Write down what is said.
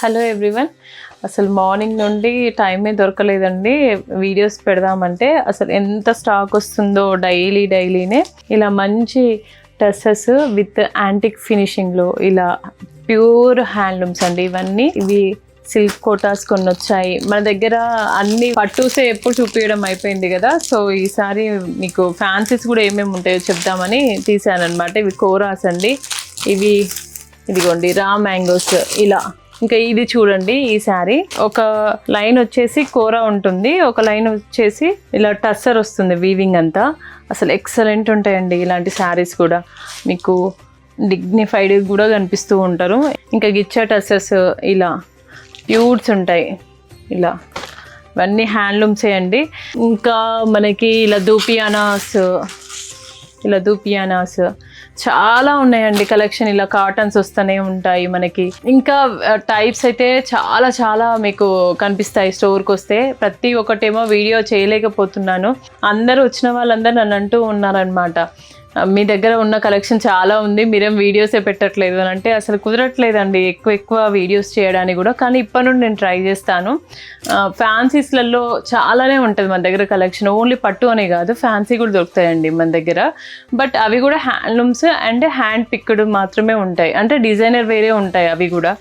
Hello everyone. అసలు morning నుండి టైమే దొరకలేదండి వీడియోస్ పెడదామంటే. అసలు ఎంత స్టాక్ వస్తుందో డైలీనే. ఇలా మంచి టెస్సెస్ విత్ యాంటిక్ ఫినిషింగ్లో ఇలా ప్యూర్ హ్యాండ్లూమ్స్ అండి ఇవన్నీ. ఇవి సిల్క్ కోటాస్ కొన్ని వచ్చాయి మన దగ్గర. అన్ని పట్టూసే ఎప్పుడు చూపించడం అయిపోయింది కదా, సో ఈసారి మీకు ఫ్యాన్సీస్ కూడా ఏమేమి ఉంటాయో చెప్దామని తీసానమాట. ఇవి కోరాస్ అండి. ఇవి ఇదిగోండి రా మ్యాంగోస్ ఇలా. ఇంకా ఇది చూడండి, ఈ శారీ ఒక లైన్ వచ్చేసి కోరా ఉంటుంది, ఒక లైన్ వచ్చేసి ఇలా టస్సర్ వస్తుంది వీవింగ్ అంతా. అసలు ఎక్సలెంట్ ఉంటాయండి ఇలాంటి శారీస్ కూడా. మీకు డిగ్నిఫైడ్ కూడా కనిపిస్తూ ఉంటారు. ఇంకా గిచ్చా టస్సర్స్ ఇలా ప్యూర్స్ ఉంటాయి ఇలా. ఇవన్నీ హ్యాండ్లూమ్సే అండి. ఇంకా మనకి ఇలా దూపియానాస్ చాలా ఉన్నాయండి కలెక్షన్. ఇలా కాటన్స్ వస్తూనే ఉంటాయి మనకి. ఇంకా టైప్స్ అయితే చాలా మీకు కనిపిస్తాయి స్టోర్కి వస్తే. ప్రతి ఒక్కటేమో వీడియో చేయలేకపోతున్నాను. అందరూ వచ్చిన వాళ్ళందరూ నన్ను అంటూ ఉన్నారనమాట, మీ దగ్గర ఉన్న కలెక్షన్ చాలా ఉంది, మీరేం వీడియోసే పెట్టట్లేదు అని. అంటే అసలు కుదరట్లేదండి ఎక్కువ వీడియోస్ చేయడానికి కూడా. కానీ ఇప్పటి నుండి నేను ట్రై చేస్తాను. ఫ్యాన్సీస్లలో చాలానే ఉంటుంది మన దగ్గర కలెక్షన్. ఓన్లీ పట్టు అనే కాదు, ఫ్యాన్సీ కూడా దొరుకుతాయండి మన దగ్గర. బట్ అవి కూడా హ్యాండ్లూమ్స్ అండ్ హ్యాండ్ పిక్డ్ మాత్రమే ఉంటాయి, అంటే డిజైనర్ వేరే ఉంటాయి అవి కూడా.